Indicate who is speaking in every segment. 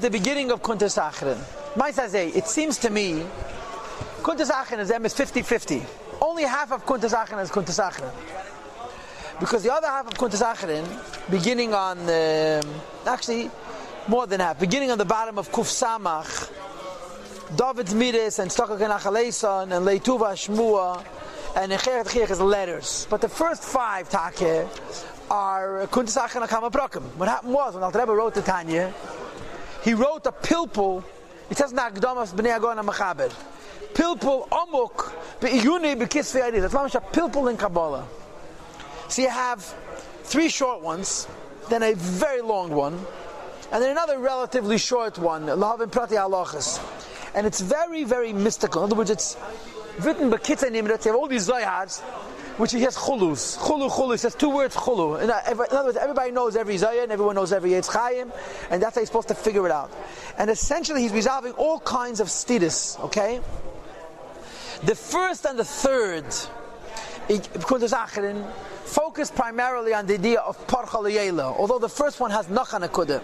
Speaker 1: the beginning of Kuntas Achrin. It seems to me Kuntas Achrin is 50-50. Only half of Kuntas Achrin is Kuntas Achrin. Because the other half of Kuntas Achrin, beginning on, actually more than half, beginning on the bottom of Kuf Samach, David's Midas and Stokak and Achaleson and Leituva Shmua and Echeret Chiyach is letters. But the first 5 Take are Kuntas Achrin Akama Brokim. What happened was, when Alter Rebbe wrote the Tanya, he wrote a pilpul. It says Nagdamas B'nei Agon HaMachaber. Pilpul Omuk Be'iyuni B'kisvei Adi. That's mamish a pilpul in Kabbalah. So you have 3 short ones, then a very long one, and then another relatively short one, Lahavim Prati Halachas. And it's very, very mystical. In other words, it's written B'kitzei Nimrat. You have all these Zoyars, which he has chulus. Chulu. He says 2 words chulu. In other words, everybody knows every Zoyar and everyone knows every Yetz Chaim, and that's how you're supposed to figure it out. And essentially, he's resolving all kinds of stidus, okay? The first and the third, Kuntas Achrin, focus primarily on the idea of Parcha L'Yela, although the first one has Nachan Akudah.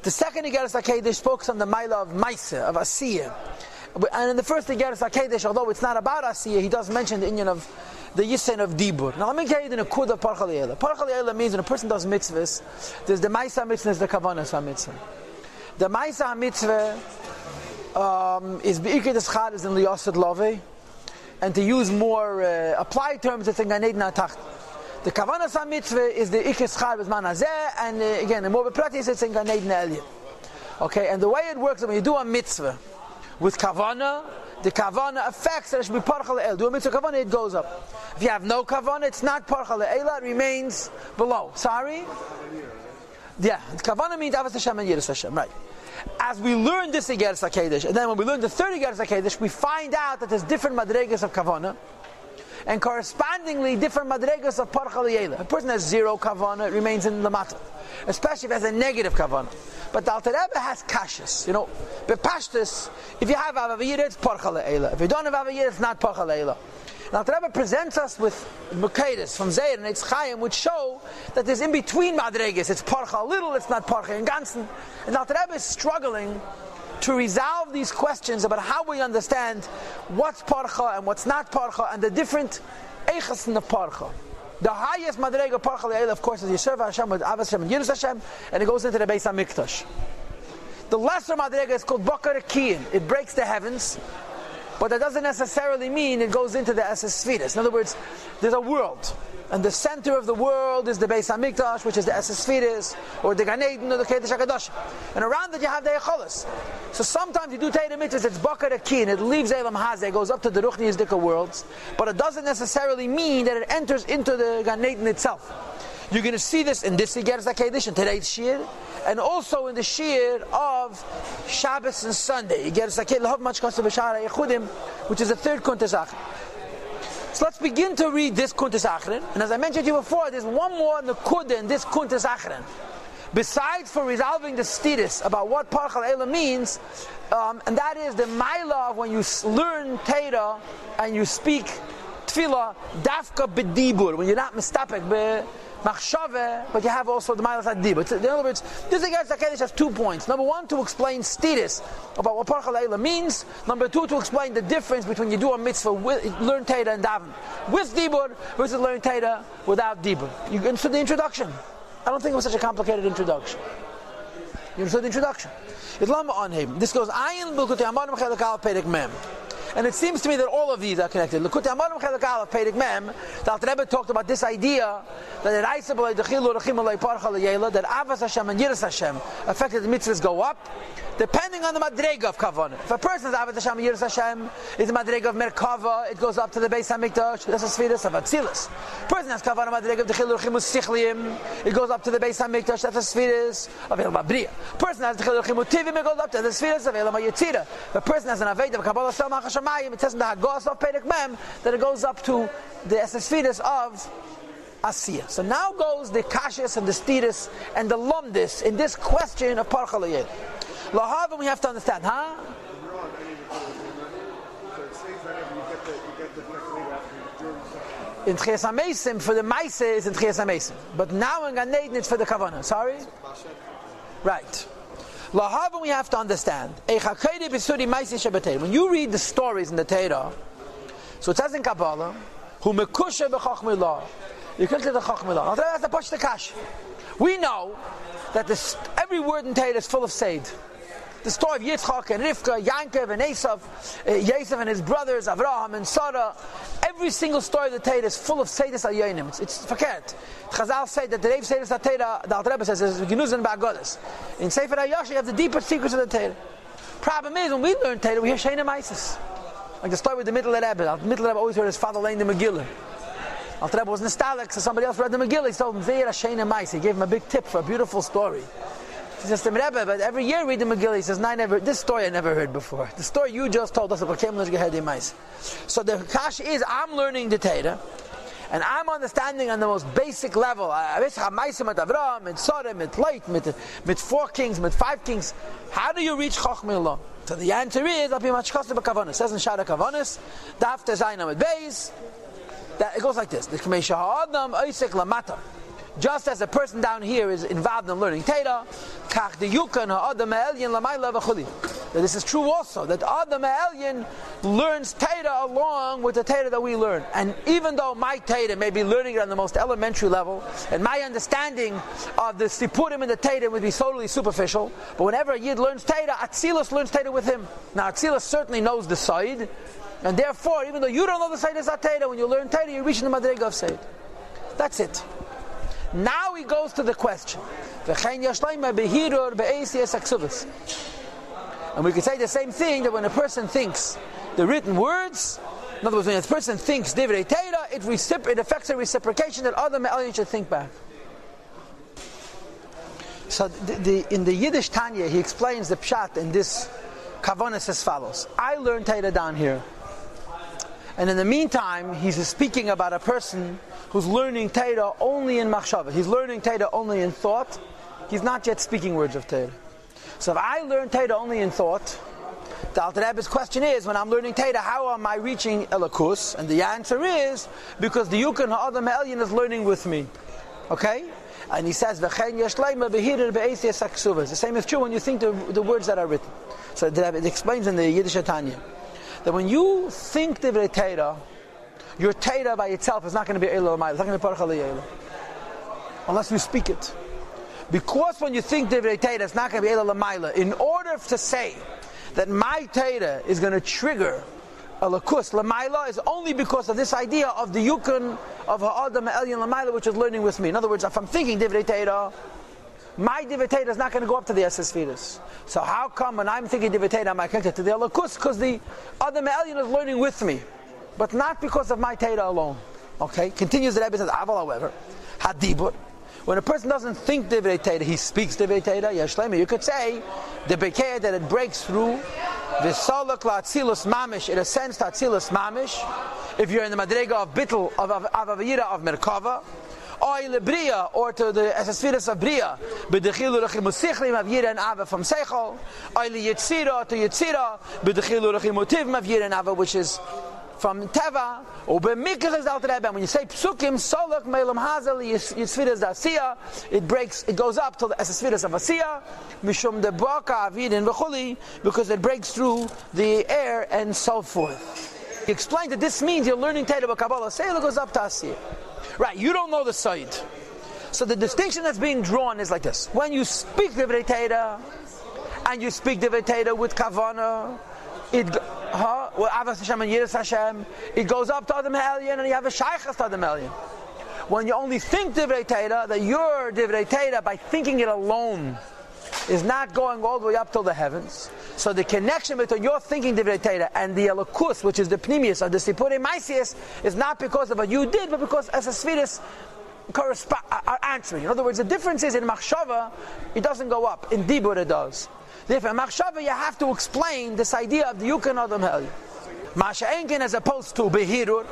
Speaker 1: The second Igeres HaKedesh focuses on the Maila of Maisa, of Asiyah. And in the first Igeres HaKedesh, although it's not about Asiyah, he does mention the Inyan of the Yisen of Dibur. Now let me tell you the Nakudah of Parcha L'Yela. Parcha L'Yela means when a person does mitzvahs, there's the Maisa mitzvah, there's the Kavanas mitzvah. The Maisa mitzvah is Be'ikid Eschad is in Liyosid Love, and to use more applied terms, it's in Gan Eden HaTacht. The Kavanas HaMitzvah is the Ikes Char B'zman Hazeh, and again, in more Pratis, it's in Gan Eden Eliyah. Okay, and the way it works is when you do a mitzvah with Kavana, the Kavana affects that it should be Parcha L'El. Do a mitzvah Kavana, it goes up. If you have no Kavana, it's not Parcha L'Ela, it remains below. Sorry? Yeah, Kavana means Avos Hashem and Yiras Hashem, right. As we learn this Igeres HaKedesh, and then when we learn the third Igeres HaKedesh, we find out that there's different Madregas of Kavana, and correspondingly different madregas of Parcha L'Yela. A person has 0 kavana, it remains in the matzah, especially if it has a negative kavana. But the Alter Rebbe has kashas. Bepashtus, if you have Avaviyir, it's Parcha L'Yela. If you don't have Avaviyir, it's not Parcha L'Yela. The Alter Rebbe presents us with Mukaitis from Zeir and Eitz Chaim, which show that there's in between madregas. It's Parcha a little, it's not Parcha in Ganzen. And the Alter Rebbe is struggling to resolve these questions about how we understand what's Parcha and what's not Parcha and the different Eichas in the Parcha. The highest Madrega Parcha L'Yela, of course, is Yisrael Hashem with Avos Hashem and Yiras Hashem, and it goes into the Beis HaMikdash. The lesser Madrega is called Bakar Kiyin. It breaks the heavens, but that doesn't necessarily mean it goes into the Esses Sfiras. In other words, there's a world, and the center of the world is the Beis HaMikdash, which is the Esses Sfiras, or the Gan Eden, or the Kedesh HaKadosh. And around it you have the Echolas. So sometimes you do Teira Mitzvahs, it's Bakar Akin, it leaves Elam Hazeh, it goes up to the Ruchni Yizdika worlds, but it doesn't necessarily mean that it enters into the Gan Eden itself. You're going to see this in this Igeres HaKedesh, in today's Shir, and also in the Shir of Shabbos and Sunday, Igeres HaKedesh, which is the third Kuntas Achrin. So let's begin to read this Kuntas Achrin, and as I mentioned to you before, there's one more Nekuda in this Kuntas Achrin. Besides for resolving the status about what Parcha L'Ela means, and that is the Maila of when you learn Torah and you speak Tefillah, Dafka B'dibur, when you're not Mistapek B'machshave, but you have also the Maila Dibur. In other words, this Igeres HaKedesh has 2 points. Number 1, to explain status about what Parcha L'Ela means. Number 2, to explain the difference between you do a mitzvah, learn Torah and daven with Dibur versus learn Torah without Dibur. You understood the introduction? I don't think it was such a complicated introduction. You understood the introduction? It's Lama on him. This goes, Ayin B'Lukutei Amarim Chelek Aleph Perek Mem. And it seems to me that all of these are connected. L'Kutei Amarim Chelek Aleph Perek Mem, the Alter Rebbe talked about this idea that that Avos Hashem and Yiras Hashem affected the mitzvahs go up, depending on the madrega of Kavanah. If a person's Avos Hashem and Yiras Hashem is the madrega of Merkava, it goes up to the Beis HaMikdash, that's a Sfiras of Atzilus. Person has Kavanah madrega of Dechil Ruchimus Sichliim, it goes up to the Beis HaMikdash, that's a Sfiras of Elam HaBriya. Person has Dechil Ruchimus Tivim, it goes up to the Sfiras of Elam HaYetzirah. If a person has an Aved of Kabbalah Shalom HaShamayim, it says in the Hagos of Perek Mem that it goes up to the Sfiras of Asiyah. So now goes the Kashas and the Stiris and the Lumdis in this question of Parcha L'Yela. Lahavim we have to understand, huh? In Tchias HaMeisim, for the Maise is in Tchias HaMeisim. But now in Gan Eden it's for the Kavanah. Sorry? Right. Lahavan, we have to understand. When you read the stories in the Torah, so it says in Kabbalah, "Hu mekusha b'chachmilah." You can get the chachmilah. That's the push the kash. We know that every word in Torah is full of seid. The story of Yitzchak and Rivka, Yankov and Esav, Yosef and his brothers, Avraham and Sarah. Every single story of the Torah is full of seidus al yonim. It's forget. Chazal say that the Rev seidus al Torah, the Alter Rebbe says, is genuzin ba'agodas. In Sefer HaYosher, you have the deeper secrets of the Torah. Problem is, when we learn Torah, we hear Sheina Maisis. Like the story with the Middle Rebbe. The Middle Rebbe always heard his father laying the Megillah. Alter Rebbe was nostalgic, so somebody else read the Megillah. He told him, Zeir Sheina Mais. He gave him a big tip for a beautiful story. He says to Rebbe, but every year read the Megillah. He says, no, this story I never heard before. The story you just told us, so the kash is, I'm learning the Torah, and I'm understanding on the most basic level. Mit Avraham, mit Sarah, mit Leit, mit 4 kings, mit 5 kings. How do you reach Chochmillah? So the answer is, MarCheshvan b'kavanis. It says in Shara Kavanis, Daf Tezayin with Beis. That it goes like this: just as a person down here is involved in learning Torah, this is true also, that Adam Elyon learns Torah along with the Torah that we learn. And even though my Torah may be learning it on the most elementary level, and my understanding of the Sipurim in the Torah would be totally superficial, but whenever a Yid learns Torah, Atzilus learns Torah with him. Now Atzilus certainly knows the side, and therefore, even though you don't know the side of Torah, when you learn Torah, you're reaching the Madrega of Seid. That's it. Now he goes to the question. And we could say the same thing, that when a person thinks the written words, in other words, when a person thinks Divrei Torah, it affects a reciprocation that other Me'alim should think back. So in the Yiddish Tanya, he explains the pshat in this Kavanas as follows. I learned Torah down here. And in the meantime, he's speaking about a person who's learning Torah only in machshava. He's learning Torah only in thought. He's not yet speaking words of Torah. So if I learn Torah only in thought, the Alter Rebbe's question is, when I'm learning Torah, how am I reaching Elokus? And the answer is, because the Yukon Ha'adam Elyon is learning with me. Okay? And he says, the same is true when you think the words that are written. So it explains in the Yiddish Tanya that when you think Divrei Torah, your Torah by itself is not going to be Eila L'mayla. It's not going to be Parcha L'Yela. Unless you speak it. Because when you think Divrei Torah, it's not going to be Eila L'mayla. In order to say that my Torah is going to trigger a Lakus L'mayla is only because of this idea of the Yukon of Ha'adam Elyon L'mayla, which is learning with me. In other words, if I'm thinking Divrei Torah, my Divrei Torah is not going to go up to the Esesfiras. So how come when I'm thinking Divrei Torah, am I connected to the Elokus? Because the Adam Elyon is learning with me, but not because of my Torah alone. Okay? Continues the Rebbe says, Aval, however, Hadibur. When a person doesn't think Divrei Torah, he speaks Divrei Torah. Yashlemi, you could say the Bekeah that it breaks through the Salak La'atzilus Mamish. It ascends to Atzilus Mamish. If you're in the Madrega of Bittul of Avavira of Merkava. Oil Bria, or to the Esesfiras of Bria, B'dechilu Rechimu Sichlim of Yira and Ava from Seichel, Oil Yitzira to Yitzira, B'dechilu Rechimu Tiv of Yira and Ava, which is from Teva, or B'mikach is Alter Rebbe. When you say Psukim, Solok, Me'elam Hazel, Yitzfiras Asiya, it goes up to the Esesfiras of Asiya, Mishum de Baka, Avidin, V'chuli, because it breaks through the air and so forth. He explained that this means you're learning Torah Kabbalah. Seila goes up to Asiya. Right, you don't know the side. So the distinction that's being drawn is like this. When you speak Divrei Torah, and you speak Divrei Torah with Kavana, it goes up to Adam Elyon, and you have a Shaychas to Adam Elyon. When you only think Divrei Torah, that your Divrei Torah, by thinking it alone, is not going all the way up till the heavens. So the connection between your thinking Divrei Torah and the Elokus, which is the Pnimius of the Sipurim Maisius, is not because of what you did, but because as a Sfiris are answering. In other words, the difference is in Machshava, it doesn't go up. In Dibur it does. Therefore, in Machshava you have to explain this idea of the Yukon Adam Hel. Masha'enkin as opposed to Behirur.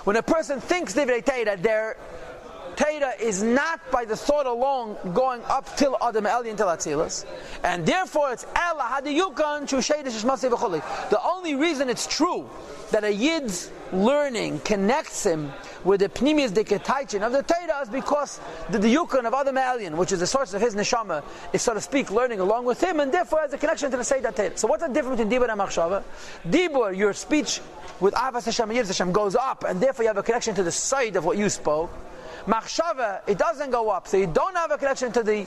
Speaker 1: When a person thinks Divrei Torah, their Torah is not by the thought alone going up till Adam Elyon till Atzilus, and therefore it's Ela Hadiyukan Chushaydish Shmasi V'choli. The only reason it's true that a Yid's learning connects him where the pnimius deketaichin of the Torah is because the yukon of Adam Elyon, which is the source of his neshama, is, so to speak, learning along with him, and therefore has a connection to the Seder Torah. So what's the difference between Dibur and Machshava? Dibur, your speech with Avas Hashem and Yiras Hashem goes up, and therefore you have a connection to the side of what you spoke. Machshava, it doesn't go up, so you don't have a connection to the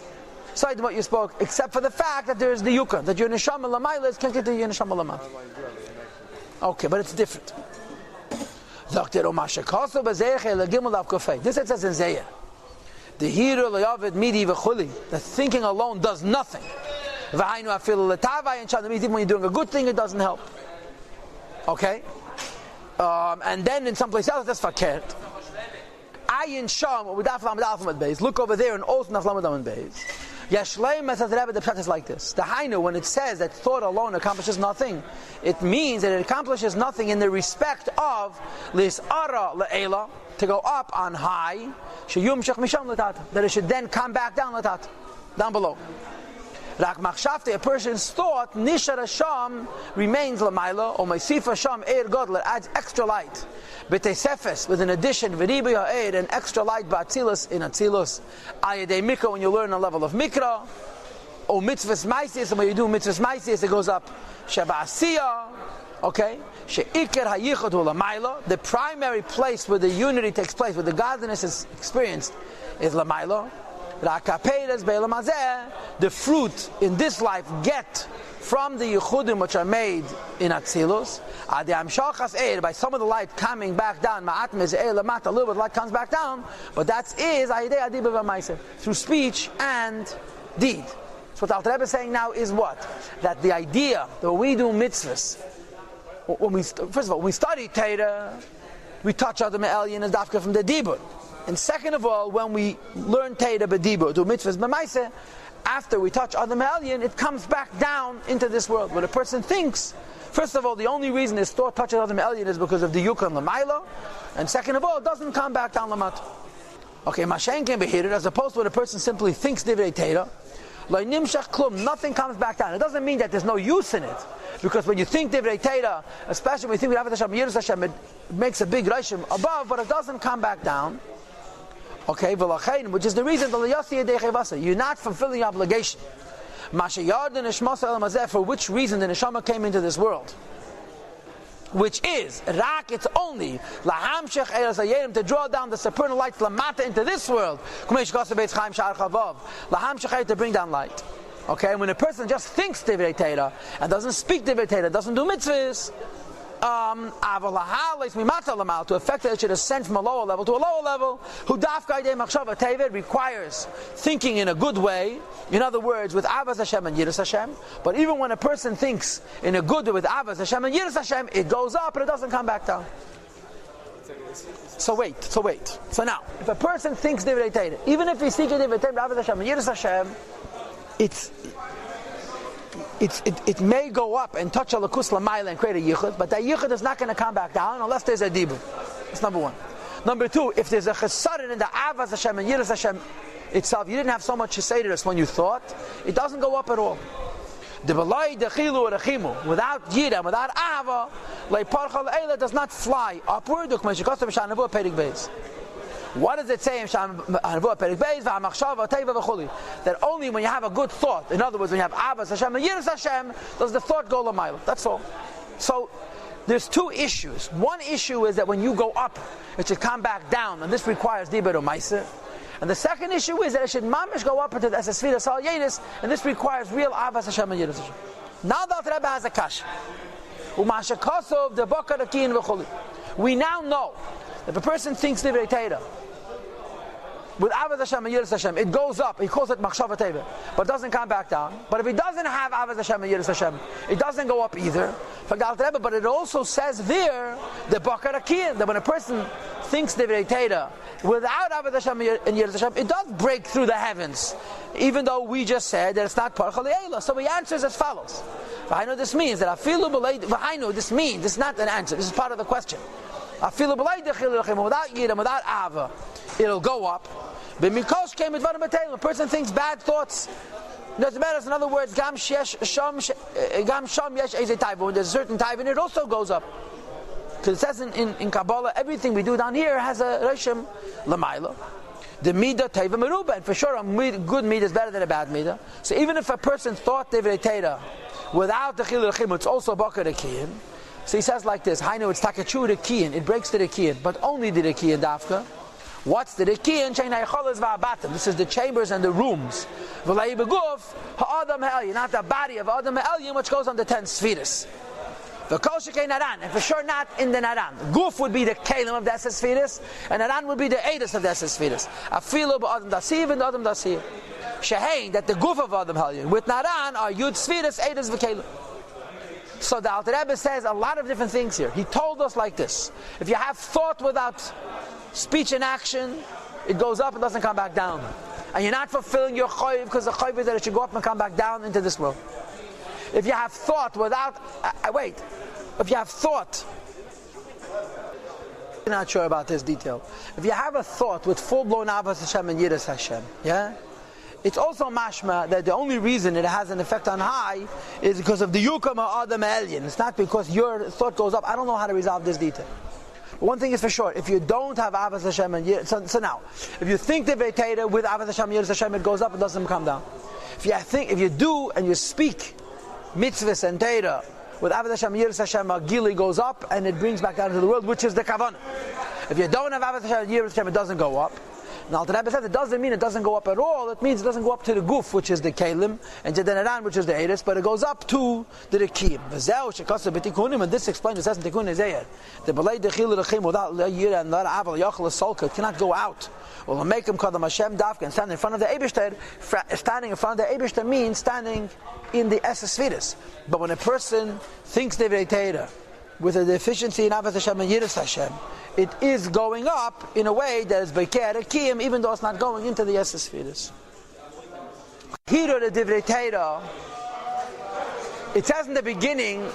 Speaker 1: side of what you spoke, except for the fact that there is the yukon, that your neshama lamayla is connected to your neshama lamata. Okay, but it's different. This it says in Zayah. The hero leyavid midi v'chuli. The thinking alone does nothing. V'hainu afilu letavai and shadam. Even when you're doing a good thing, it doesn't help. Okay, and then in some place else, that's fakert. Ayin sham with aflam alphabet base. Look over there and also aflam alphabet base. Yashleim says the Rebbe, the pshat is like this. The hainu, when it says that thought alone accomplishes nothing, it means that it accomplishes nothing in the respect of lis'ara le'ela, to go up on high, sheyumshach misham l'tat, that it should then come back down l'tat, down below. Rak machshavte, a person's thought, nishar hasham, remains l'mayla, or meisif hasham eir godler, adds extra light. B'teisefes, with an addition, v'ribi ha'eir, an extra light ba'atzilus, in atzilus, ayadei mikra, when you learn a level of mikra, or mitzvahs maisis, and when you do mitzvahs maisis, it goes up, sheba'asiyah, okay, she'ikar hayichot hu l'mayla, the primary place where the unity takes place, where the godliness is experienced, is l'mayla. The fruit in this life get from the yichudim which are made in Atzilus, by some of the light coming back down, a little bit of light comes back down, but that is through speech and deed. So what Alter Rebbe is saying now is what? That the idea that we do mitzvahs, first of all, when we study Torah, we touch Adam Elyon as dafka from the Dibur. And second of all, when we learn Torah b'dibur, do mitzvahs b'maiseh, after we touch Adam Elyon, it comes back down into this world. When a person thinks, first of all, the only reason his thought touches Adam Elyon is because of the yukon l'mayla, and second of all, it doesn't come back down l'mat. Okay, mashen can be here, as opposed to when a person simply thinks divrei Torah, lo nimshach klum, nothing comes back down. It doesn't mean that there's no use in it, because when you think divrei Torah, especially when you think with Avos Hashem, Yiras Hashem, it makes a big rashim above, but it doesn't come back down. Okay, which is the reason you're not fulfilling your obligation. For which reason the neshama came into this world? Which is rak, it's only to draw down the supernal light lamata into this world. To bring down light. Okay, when a person just thinks divrei Torah and doesn't speak divrei Torah, doesn't do mitzvahs, to affect that it should ascend from a lower level to a lower level, requires thinking in a good way, in other words, with Avas Hashem and Yiras Hashem. But even when a person thinks in a good way with Avas Hashem and Yiras Hashem, it goes up and it doesn't come back down. So wait. So now, if a person thinks divrei Torah, even if he's thinking divrei Torah, Avas Hashem and Yiras Hashem, it may go up and touch a lakus lamayla and create a yichud, but that yichud is not going to come back down unless there's a dibur. That's number one. Number two, if there's a chesaron in the Avas Hashem and Yiras Hashem itself, you didn't have so much chesaronus when you thought, it doesn't go up at all. Without yira, without ava, does not fly upward. What does it say in that only when you have a good thought, in other words, when you have Avas Hashem and Yiras Hashem, does the thought go l'mayla? That's all. So there's two issues. One issue is that when you go up, it should come back down, and this requires dibur or ma'aseh. And the second issue is that it should mamish go up into the Esesvira Sal Yenis, and this requires real Avas Hashem and Yiras Hashem. Now the Alter Rebbe has a kasha. We now know that if a person thinks divrei Torah with Avos Hashem and Yiras Hashem, it goes up. He calls it machshava teva, but it doesn't come back down. But if he doesn't have Avos Hashem and Yiras Hashem, it doesn't go up either. But it also says there the bakar akiyah, that when a person thinks divrei Torah without Avos Hashem and Yiras Hashem, it does break through the heavens, even though we just said that it's not parcha le'ela. So he answers as follows. I know this means that this is not an answer. This is part of the question. Without yira, without ava, it'll go up. But mikosh came with a person thinks bad thoughts. It doesn't matter. In other words, gam sham yesh eze taiva. When there's a certain taiva, it also goes up. Because it says in Kabbalah, everything we do down here has a Rishim Lamaila. The Midah Teva Meruba, and for sure a good Midah is better than a bad Midah. So even if a person thought Divrei Torah without the Chilul Chim, it's also Bakar the Kiyin. So he says like this, Hainu, it's Takachu the Kiyin, it breaks to the Kiyin, but only the Kiyin Dafka. What's the Kiyin? This is the chambers and the rooms. Not the body of Adam Ha'elyon, which goes on the 10 Sfiras. And for sure not in the Naran. Guf would be the Kalim of the Esses Sfiras, and Naran would be the Eidos of the Esses Sfiras. Afilu ba'Adam Dasiv and Adam Dasiv. Shehein, that the Guf of Adam Ha'elyon with Naran are Yud Sfiras, Eidos v'Kalim. So the Alter Rebbe says a lot of different things here. He told us like this: if you have thought without speech and action, it goes up and doesn't come back down. And you're not fulfilling your choiv, because the choiv is that it should go up and come back down into this world. If you have thought without, if you have thought, I'm not sure about this detail. If you have a thought with full-blown Avos Hashem and Yiras Hashem, yeah? It's also mashma that the only reason it has an effect on high is because of the Yukam Adam Ha'elyon. It's not because your thought goes up. I don't know how to resolve this detail. But one thing is for sure, if you don't have Avos Hashem and Yiras, so now, if you think the Veitera with Avos Hashem and Yiras Hashem, it goes up, it doesn't come down. If you do and you speak mitzvahs and Torah with Avos Hashem, Yiras Hashem, Gili goes up and it brings back down to the world, which is the Kavanah. If you don't have Avos Hashem, Yiras Hashem, it doesn't go up. Now, the Rebbe says it doesn't mean it doesn't go up at all. It means it doesn't go up to the Guf, which is the Kalim, and to the Naran, which is the Eidos, but it goes up to the Rekim. And this explains, it says in Tikkun Ezeyah, the Balei Dechil Rechim without Yira and Lara Aval Yachal Solka, it cannot go out. Well, make him Kadam Hashem Dafka and stand in front of the Eibishter. Standing in front of the Eibishter means standing in the Esses Sfiras. But when a person thinks Divrei Torah with a deficiency in Avos Hashem and Yiras Hashem, it is going up in a way that is Beker Kiyim, even though it's not going into the Esses Sfiras. Here the Divrei Torah, it says in the beginning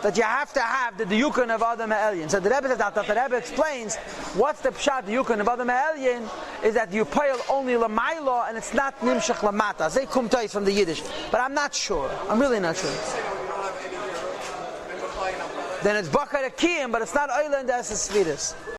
Speaker 1: that you have to have the Yukon of Adam Ha'elyon. So the Rebbe says that the Rebbe explains what's the pshat, the Yukon of Adam Ha'elyon, is that you pile only Lamailo and it's not Nimshach Lamata. Say Kumtais from the Yiddish. But I'm not sure. I'm really not sure. Then it's Bakar Akiyim, but it's not Oila and the Esses Sfiras.